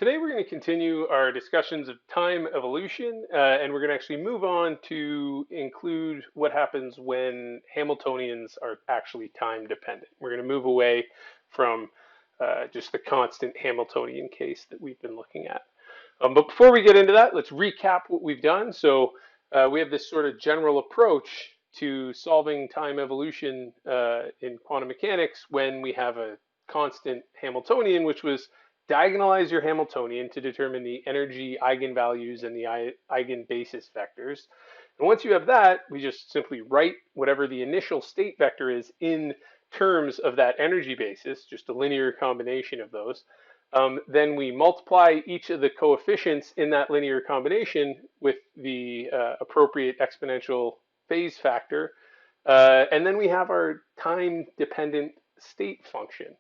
Today we're going to continue our discussions of time evolution, and we're going to actually move on to include what happens when Hamiltonians are actually time dependent. We're going to move away from just the constant Hamiltonian case that we've been looking at. But before we get into that, let's recap what we've done. So we have this sort of general approach to solving time evolution in quantum mechanics when we have a constant Hamiltonian, which was diagonalize your Hamiltonian to determine the energy eigenvalues and the eigenbasis vectors. And once you have that, we just simply write whatever the initial state vector is in terms of that energy basis, just a linear combination of those. Then we multiply each of the coefficients in that linear combination with the appropriate exponential phase factor. And then we have our time-dependent state function,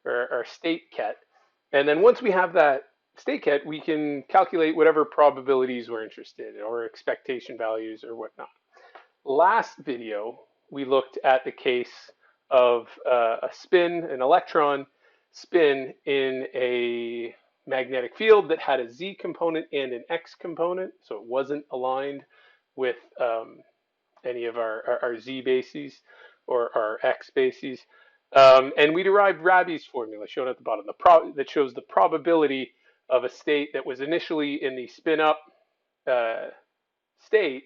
or our state ket. And then once we have that state ket, we can calculate whatever probabilities we're interested in, or expectation values or whatnot. Last video, we looked at the case of a spin, an electron spin in a magnetic field that had a z component and an x component, so it wasn't aligned with any of our z bases or our x bases. And we derived Rabi's formula shown at the bottom, that shows the probability of a state that was initially in the spin up state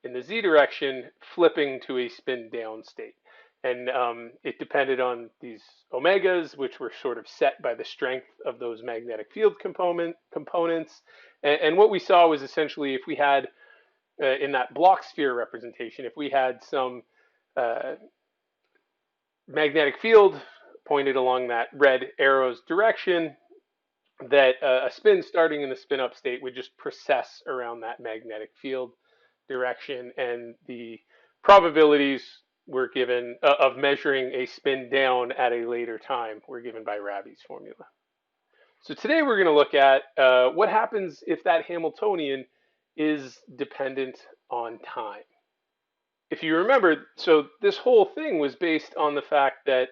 in the z direction flipping to a spin down state. And it depended on these omegas, which were sort of set by the strength of those magnetic field components. And what we saw was essentially if we had, in that block sphere representation, if we had some magnetic field pointed along that red arrow's direction, that a spin starting in the spin up state would just precess around that magnetic field direction, and the probabilities were given of measuring a spin down at a later time were given by Rabi's formula. So today we're going to look at what happens if that Hamiltonian is dependent on time. If you remember, so this whole thing was based on the fact that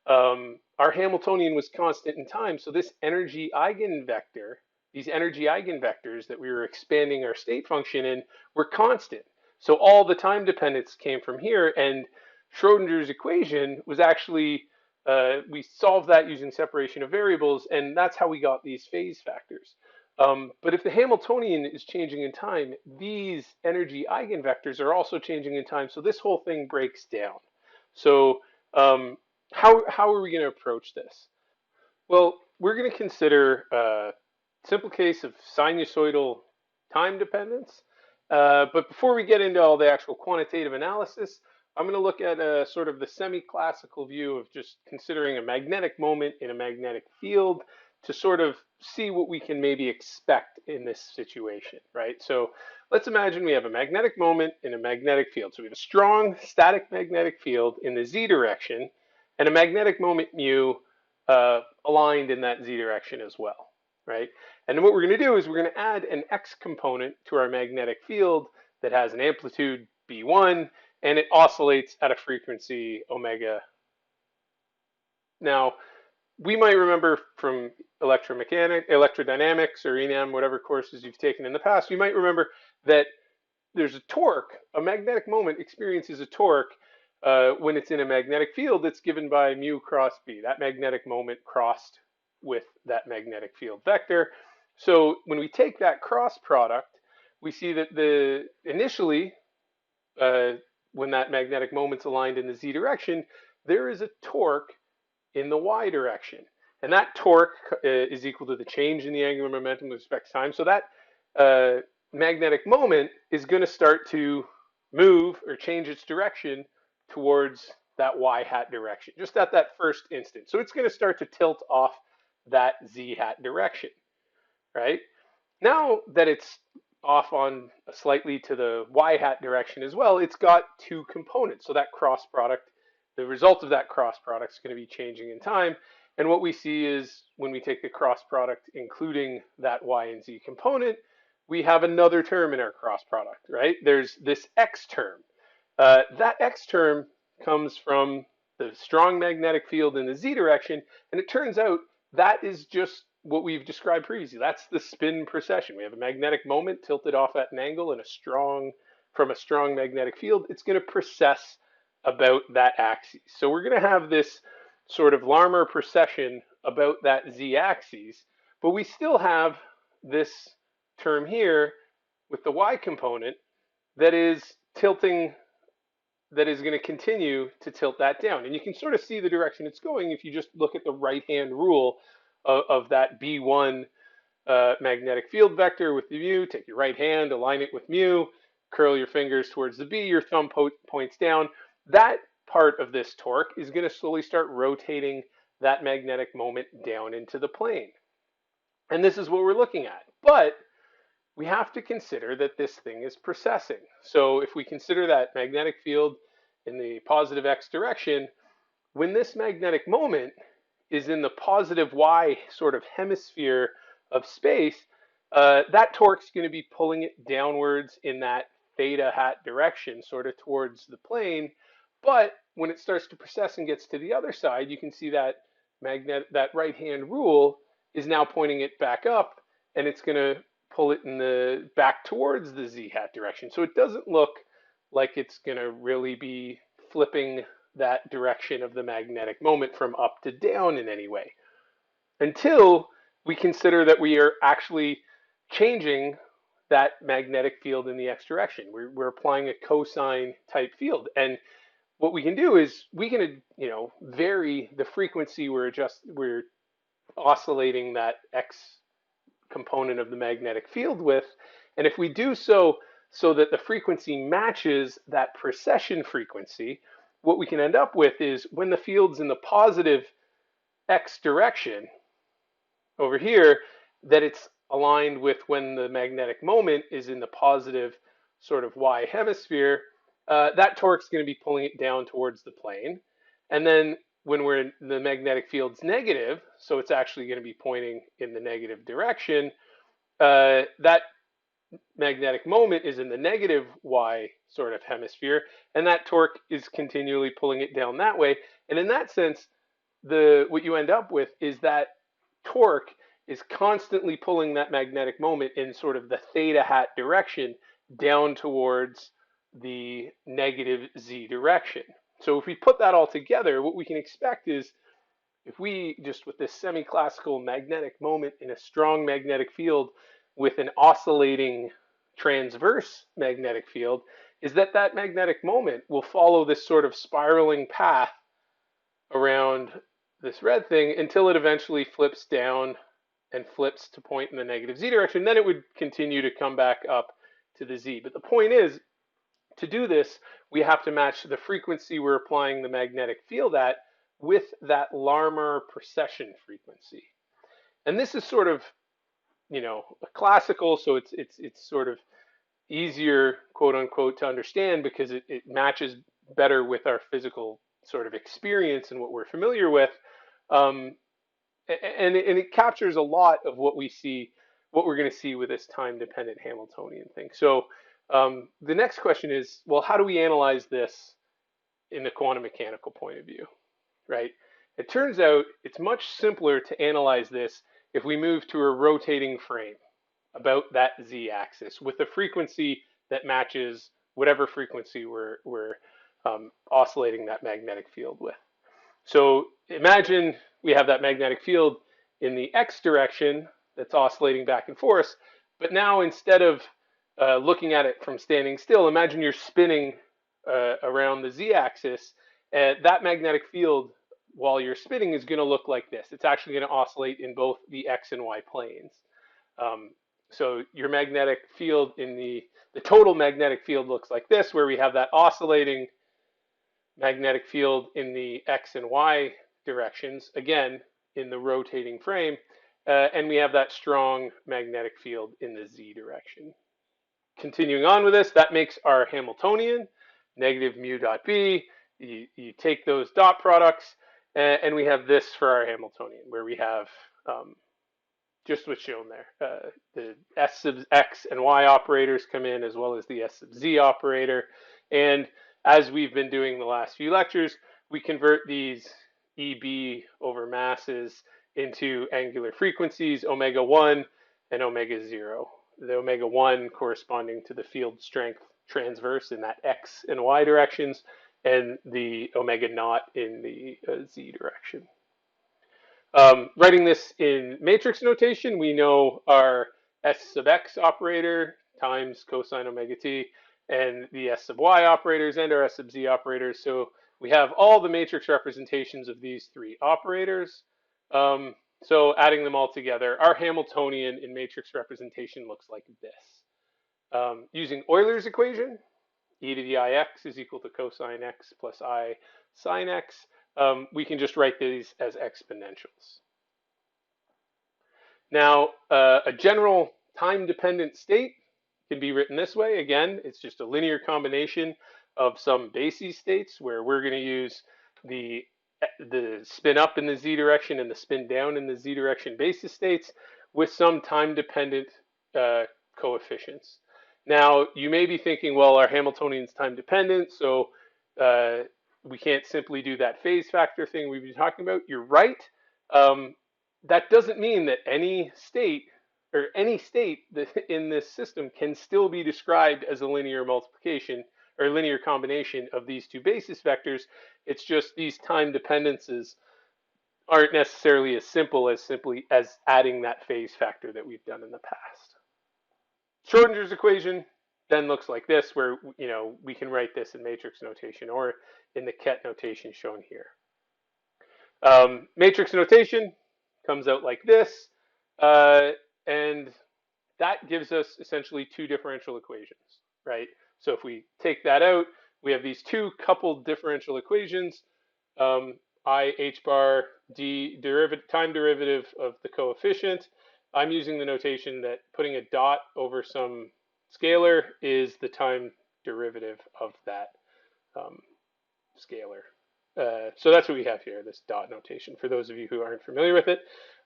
our Hamiltonian was constant in time. So this energy eigenvector, these energy eigenvectors that we were expanding our state function in, were constant. So all the time dependence came from here, and Schrodinger's equation was actually, we solved that using separation of variables, and that's how we got these phase factors. But if the Hamiltonian is changing in time, these energy eigenvectors are also changing in time, so this whole thing breaks down. So how are we going to approach this? Well, we're going to consider a simple case of sinusoidal time dependence. But before we get into all the actual quantitative analysis, I'm going to look at sort of the semi-classical view of just considering a magnetic moment in a magnetic field to sort of see what we can maybe expect in this situation, right? So let's imagine we have a magnetic moment in a magnetic field. So we have a strong static magnetic field in the z direction and a magnetic moment mu aligned in that z direction as well, right? And then what we're going to do is we're going to add an x component to our magnetic field that has an amplitude b1, and it oscillates at a frequency omega. Now, we might remember from electrodynamics or ENM, whatever courses you've taken in the past, you might remember that there's a torque. A magnetic moment experiences a torque when it's in a magnetic field that's given by mu cross b, that magnetic moment crossed with that magnetic field vector. So when we take that cross product, we see that initially, when that magnetic moment's aligned in the z direction, there is a torque in the y direction. And that torque is equal to the change in the angular momentum with respect to time. So that magnetic moment is going to start to move or change its direction towards that y hat direction, just at that first instant. So it's going to start to tilt off that z hat direction, right? Now that it's off on slightly to the y hat direction as well, it's got two components. So that cross product, the result of that cross product is going to be changing in time. And what we see is when we take the cross product, including that y and z component, we have another term in our cross product, right? There's this x term. That x term comes from the strong magnetic field in the z direction, and it turns out that is just what we've described previously. That's the spin precession. We have a magnetic moment tilted off at an angle and from a strong magnetic field. It's going to precess about that axis. So we're going to have this sort of Larmor precession about that z-axis, but we still have this term here with the y component that is tilting, that is going to continue to tilt that down. And you can sort of see the direction it's going if you just look at the right-hand rule of that B1 magnetic field vector with the mu. Take your right hand, align it with mu, curl your fingers towards the B, your thumb points down. That part of this torque is going to slowly start rotating that magnetic moment down into the plane. And this is what we're looking at. But we have to consider that this thing is precessing. So if we consider that magnetic field in the positive x direction, when this magnetic moment is in the positive y sort of hemisphere of space, that torque's going to be pulling it downwards in that theta hat direction, sort of towards the plane. But when it starts to precess and gets to the other side, you can see that that right-hand rule is now pointing it back up, and it's going to pull it in the back towards the z hat direction. So it doesn't look like it's going to really be flipping that direction of the magnetic moment from up to down in any way, until we consider that we are actually changing that magnetic field in the x direction. We're applying a cosine type field. And what we can do is we can, vary the frequency we're oscillating that x component of the magnetic field with. And if we do so that the frequency matches that precession frequency, what we can end up with is when the field's in the positive x direction over here, that it's aligned with when the magnetic moment is in the positive sort of y hemisphere. That torque's going to be pulling it down towards the plane. And then when we're in the magnetic field's negative, so it's actually going to be pointing in the negative direction, that magnetic moment is in the negative y sort of hemisphere, and that torque is continually pulling it down that way. And in that sense, what you end up with is that torque is constantly pulling that magnetic moment in sort of the theta hat direction down towards the negative z direction. So if we put that all together, what we can expect is, if we just with this semi-classical magnetic moment in a strong magnetic field with an oscillating transverse magnetic field, is that magnetic moment will follow this sort of spiraling path around this red thing until it eventually flips down and flips to point in the negative z direction. Then it would continue to come back up to the z. But the point is, to do this, we have to match the frequency we're applying the magnetic field at with that Larmor precession frequency. And this is sort of, a classical, so it's sort of easier, quote unquote, to understand because it matches better with our physical sort of experience and what we're familiar with. And it captures a lot of what we see, what we're going to see with this time-dependent Hamiltonian thing. So the next question is, well, how do we analyze this in the quantum mechanical point of view, right? It turns out it's much simpler to analyze this if we move to a rotating frame about that z-axis with a frequency that matches whatever frequency we're oscillating that magnetic field with. So imagine we have that magnetic field in the x direction that's oscillating back and forth, but now instead of looking at it from standing still, imagine you're spinning around the z-axis. That magnetic field, while you're spinning, is going to look like this. It's actually going to oscillate in both the x and y planes. So your magnetic field in the total magnetic field looks like this, where we have that oscillating magnetic field in the x and y directions, again, in the rotating frame, and we have that strong magnetic field in the z direction. Continuing on with this, that makes our Hamiltonian, negative mu dot b. You take those dot products, and we have this for our Hamiltonian, where we have just what's shown there. The S sub x and y operators come in, as well as the S sub z operator. And as we've been doing the last few lectures, we convert these EB over masses into angular frequencies, omega 1 and omega 0. The omega 1 corresponding to the field strength transverse in that x and y directions, and the omega naught in the z direction. Writing this in matrix notation, we know our S sub x operator times cosine omega t, and the S sub y operators and our S sub z operators. So we have all the matrix representations of these three operators. So adding them all together, our Hamiltonian in matrix representation looks like this. Using Euler's equation, e to the ix is equal to cosine x plus I sine x. We can just write these as exponentials. Now, a general time-dependent state can be written this way. Again, it's just a linear combination of some basis states where we're going to use the spin up in the z direction and the spin down in the z direction basis states with some time-dependent coefficients. Now, you may be thinking, well, our Hamiltonian's time-dependent, so we can't simply do that phase factor thing we've been talking about. You're right. That doesn't mean that any state in this system can still be described as a linear multiplication or linear combination of these two basis vectors. It's just these time dependences aren't necessarily as simply as adding that phase factor that we've done in the past. Schrodinger's equation then looks like this, where we can write this in matrix notation or in the Ket notation shown here. Matrix notation comes out like this, and that gives us essentially two differential equations, right? So if we take that out, we have these two coupled differential equations, I h bar d time derivative of the coefficient. I'm using the notation that putting a dot over some scalar is the time derivative of that scalar. So that's what we have here, this dot notation, for those of you who aren't familiar with it.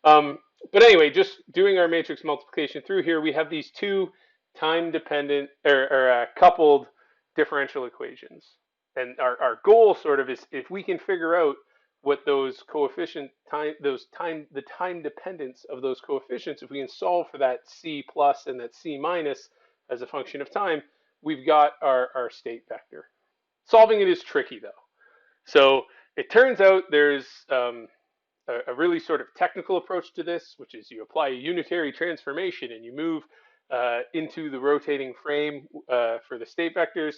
But anyway, just doing our matrix multiplication through here, we have these two time-dependent or coupled differential equations. And our goal sort of is, if we can figure out what those coefficient the time dependence of those coefficients, if we can solve for that c plus and that c minus as a function of time, we've got our state vector. Solving it is tricky though. So it turns out there's a really sort of technical approach to this, which is you apply a unitary transformation and you move into the rotating frame for the state vectors.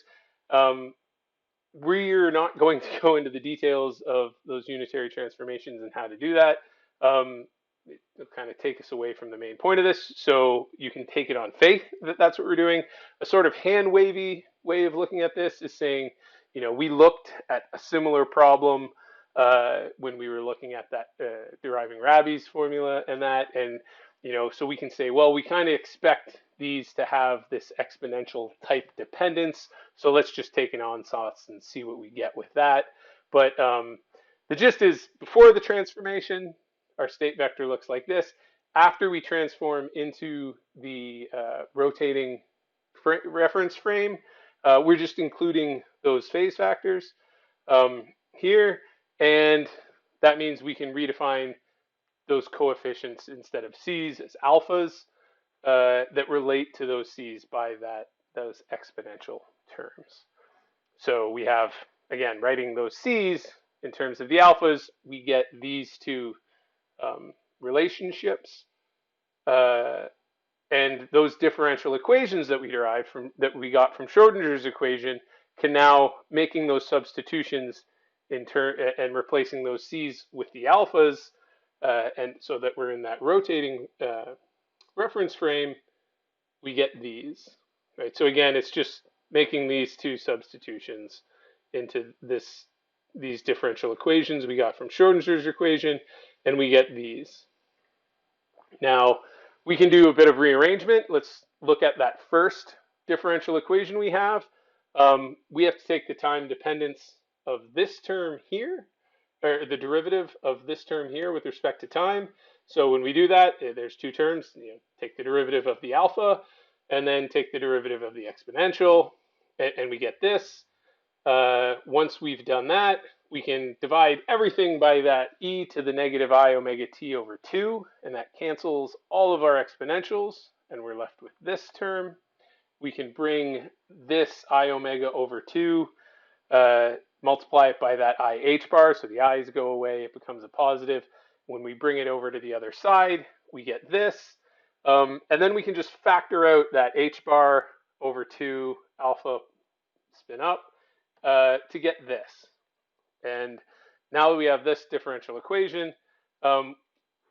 We're not going to go into the details of those unitary transformations and how to do that. It'll kind of take us away from the main point of this, so you can take it on faith that that's what we're doing. A sort of hand-wavy way of looking at this is saying, we looked at a similar problem when we were looking at that deriving Rabi's formula and that, and so we can say, well, we kind of expect these to have this exponential type dependence, so let's just take an ansatz and see what we get with that. But the gist is, before the transformation, our state vector looks like this. After we transform into the rotating reference frame, we're just including those phase factors here, and that means we can redefine those coefficients instead of c's as alphas that relate to those c's by those exponential terms. So we have, again, writing those c's in terms of the alphas, we get these two relationships, and those differential equations that we got from Schrodinger's equation can now, making those substitutions and replacing those c's with the alphas, and so that we're in that rotating reference frame, we get these, right? So again, it's just making these two substitutions into these differential equations we got from Schrodinger's equation, and we get these. Now, we can do a bit of rearrangement. Let's look at that first differential equation we have. We have to take the time dependence of this term here, or the derivative of this term here with respect to time. So when we do that, there's two terms. Take the derivative of the alpha, and then take the derivative of the exponential, and we get this. Once we've done that, we can divide everything by that e to the negative I omega t over 2, and that cancels all of our exponentials, and we're left with this term. We can bring this I omega over 2, multiply it by that I h bar, so the i's go away, it becomes a positive. When we bring it over to the other side, we get this. And then we can just factor out that h bar over 2 alpha spin up to get this. And now that we have this differential equation, um,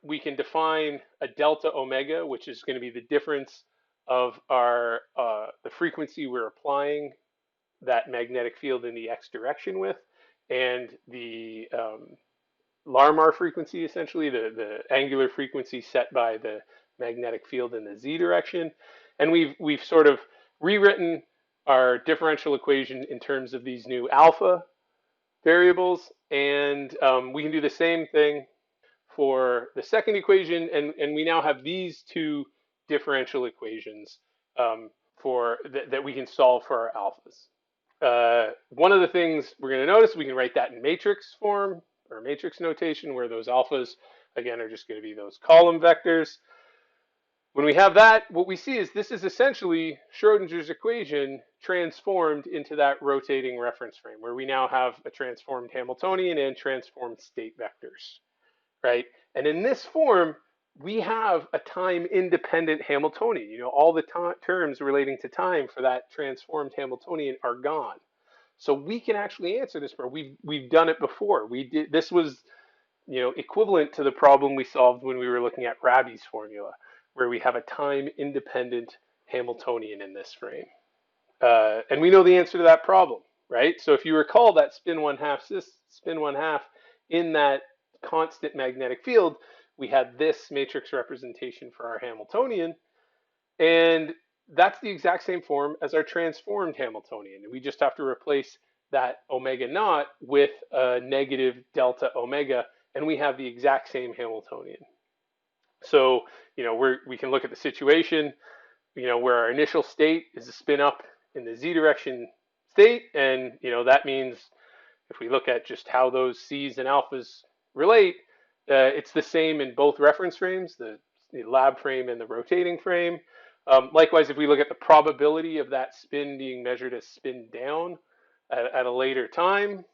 we can define a delta omega, which is going to be the difference of our the frequency we're applying that magnetic field in the x direction with, and the Larmor frequency, essentially the angular frequency set by the magnetic field in the z direction. And we've sort of rewritten our differential equation in terms of these new alpha variables, and we can do the same thing for the second equation, and we now have these two differential equations for that we can solve for our alphas. One of the things we're going to notice, we can write that in matrix form or matrix notation, where those alphas, again, are just going to be those column vectors. When we have that, what we see is this is essentially Schrodinger's equation transformed into that rotating reference frame, where we now have a transformed Hamiltonian and transformed state vectors, right? And in this form, we have a time-independent Hamiltonian. You know, all the terms relating to time for that transformed Hamiltonian are gone. So we can actually answer this problem. We've done it before. We did. This was, you know, equivalent to the problem we solved when we were looking at Rabi's formula, where we have a time-independent Hamiltonian in this frame. And we know the answer to that problem, right? So if you recall that spin 1/2 in that constant magnetic field, we had this matrix representation for our Hamiltonian, and that's the exact same form as our transformed Hamiltonian. We just have to replace that omega naught with a negative delta omega, and we have the exact same Hamiltonian. So, you know, we can look at the situation, you know, where our initial state is a spin up in the z direction state, and, you know, that means if we look at just how those C's and alphas relate, it's the same in both reference frames, the lab frame and the rotating frame. Likewise, if we look at the probability of that spin being measured as spin down at a later time,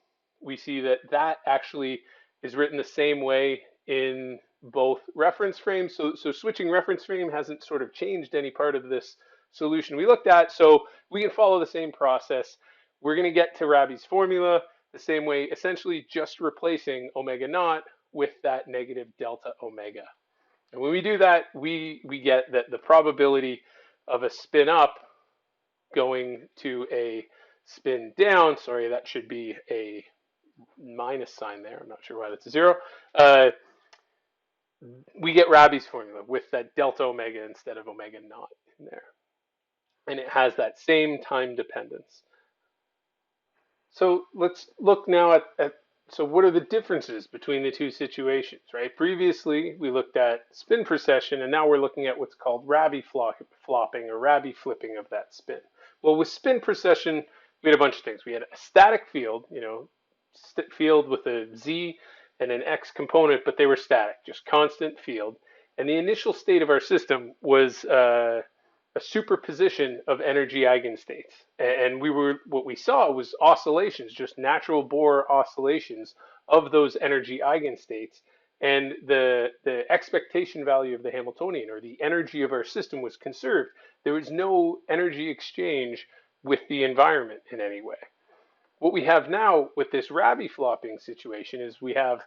we see that that actually is written the same way in both reference frames. So switching reference frame hasn't sort of changed any part of this solution we looked at. So we can follow the same process. We're going to get to Rabi's formula the same way, essentially just replacing omega naught with that negative delta omega. And when we do that, we get that the probability of a spin up going to a spin down, sorry, that should be a minus sign there. I'm not sure why that's a 0. We get Rabi's formula with that delta omega instead of omega naught in there. And it has that same time dependence. So let's look now at so what are the differences between the two situations, right? Previously, we looked at spin precession, and now we're looking at what's called Rabi flopping or Rabi flipping of that spin. Well, with spin precession, we had a bunch of things. We had a static field, you know, field with a z and an x component, but they were static, just constant field. And the initial state of our system was a superposition of energy eigenstates. And what we saw was oscillations, just natural Bohr oscillations of those energy eigenstates. And the expectation value of the Hamiltonian, or the energy of our system, was conserved. There was no energy exchange with the environment in any way. What we have now with this Rabi flopping situation is we have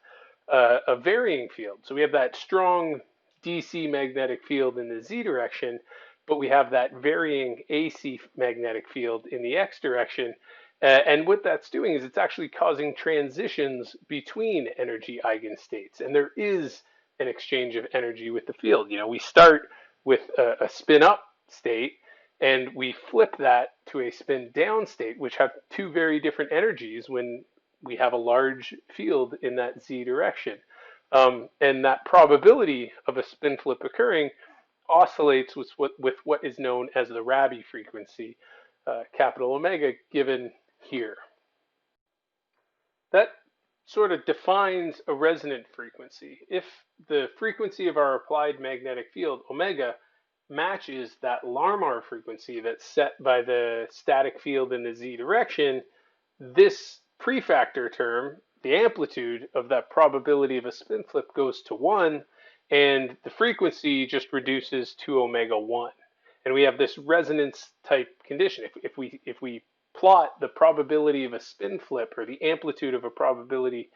a varying field. So we have that strong DC magnetic field in the z direction, but we have that varying AC magnetic field in the x direction. And what that's doing is it's actually causing transitions between energy eigenstates. And there is an exchange of energy with the field. You know, we start with a spin up state, and we flip that to a spin down state, which have two very different energies when we have a large field in that z direction. And that probability of a spin flip occurring oscillates with what is known as the Rabi frequency, capital omega, given here. that sort of defines a resonant frequency. If the frequency of our applied magnetic field, omega, matches that Larmor frequency that's set by the static field in the z direction, this prefactor term, the amplitude of that probability of a spin flip, goes to 1, and the frequency just reduces to omega 1. And we have this resonance type condition. If we plot the probability of a spin flip, or the amplitude of a probability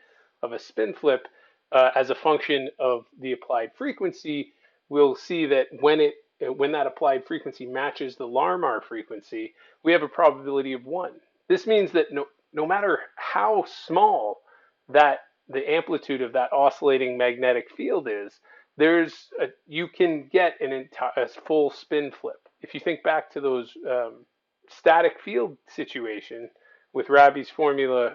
of a spin flip, as a function of the applied frequency, we'll see that when that applied frequency matches the Larmor frequency, we have a probability of 1. This means that no matter how small that the amplitude of that oscillating magnetic field is, you can get a full spin flip. If you think back to those static field situation with Rabi's formula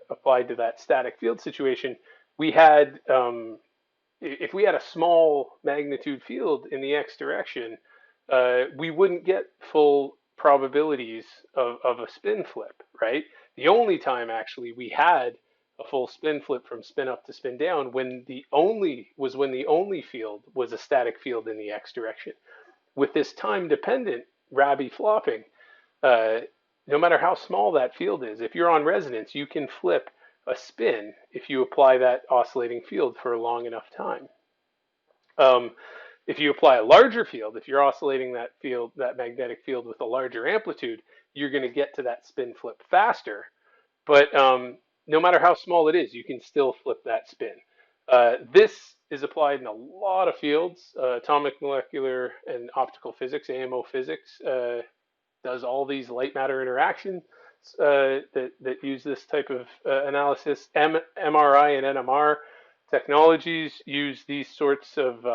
applied to that static field situation, we had if we had a small magnitude field in the x direction, we wouldn't get full probabilities of a spin flip, right? The only time actually we had a full spin flip from spin up to spin down when the only field was a static field in the x direction. With this time dependent Rabi flopping, no matter how small that field is, if you're on resonance, you can flip a spin if you apply that oscillating field for a long enough time. If you apply a larger field, if you're oscillating that field, that magnetic field, with a larger amplitude, you're going to get to that spin flip faster. But no matter how small it is, you can still flip that spin. This is applied in a lot of fields. Atomic, molecular, and optical physics, AMO physics, does all these light matter interactions that use this type of analysis. MRI and NMR technologies use these sorts of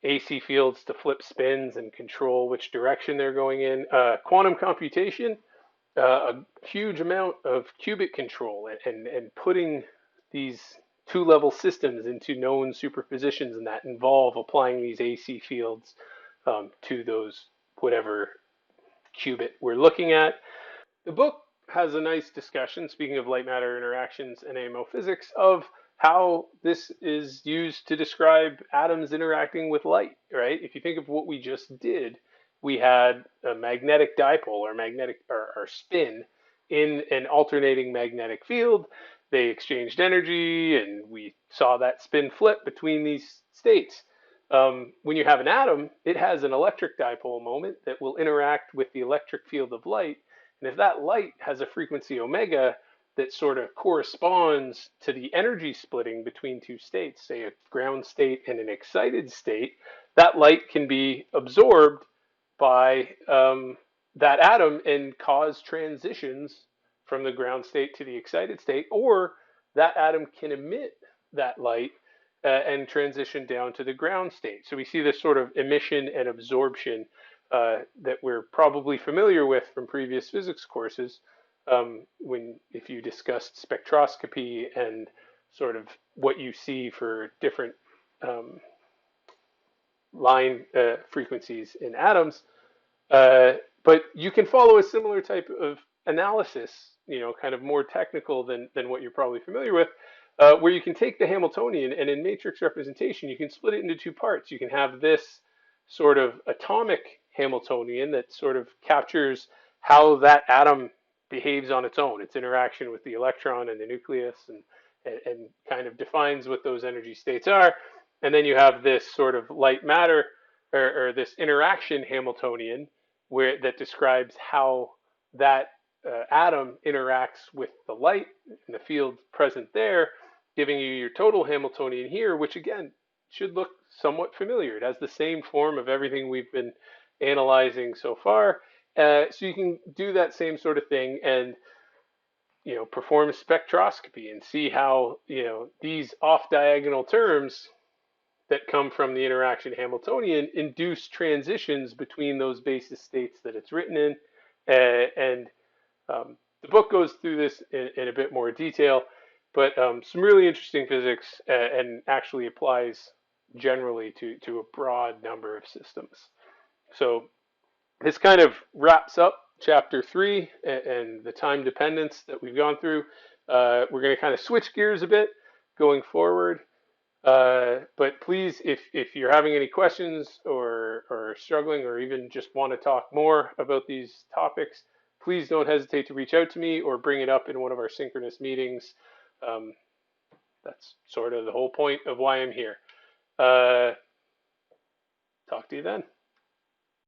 AC fields to flip spins and control which direction they're going in. Quantum computation, a huge amount of qubit control and putting these two-level systems into known superpositions, and that involve applying these AC fields to those whatever qubit we're looking at. The book has a nice discussion, speaking of light matter interactions and AMO physics, of how this is used to describe atoms interacting with light, right? If you think of what we just did, we had a magnetic dipole or spin in an alternating magnetic field. They exchanged energy, and we saw that spin flip between these states. When you have an atom, it has an electric dipole moment that will interact with the electric field of light. And if that light has a frequency omega that sort of corresponds to the energy splitting between two states, say a ground state and an excited state, that light can be absorbed by that atom and cause transitions from the ground state to the excited state, or that atom can emit that light and transition down to the ground state. So we see this sort of emission and absorption that we're probably familiar with from previous physics courses if you discussed spectroscopy and sort of what you see for different line frequencies in atoms. But you can follow a similar type of analysis, kind of more technical than what you're probably familiar with, where you can take the Hamiltonian, and in matrix representation, you can split it into two parts. You can have this sort of atomic Hamiltonian that sort of captures how that atom behaves on its own, its interaction with the electron and the nucleus, and kind of defines what those energy states are. And then you have this sort of light matter, or this interaction Hamiltonian, that describes how that atom interacts with the light and the field present there, giving you your total Hamiltonian here, which again should look somewhat familiar. It has the same form of everything we've been analyzing so far. So you can do that same sort of thing and perform spectroscopy and see how these off-diagonal terms that come from the interaction Hamiltonian induce transitions between those basis states that it's written in. And the book goes through this in a bit more detail, but some really interesting physics, and actually applies generally to a broad number of systems. So this kind of wraps up chapter 3 and the time dependence that we've gone through. We're going to kind of switch gears a bit going forward. But please, if you're having any questions or struggling or even just want to talk more about these topics, please don't hesitate to reach out to me or bring it up in one of our synchronous meetings. Um, that's sort of the whole point of why I'm here. Uh, Talk to you then.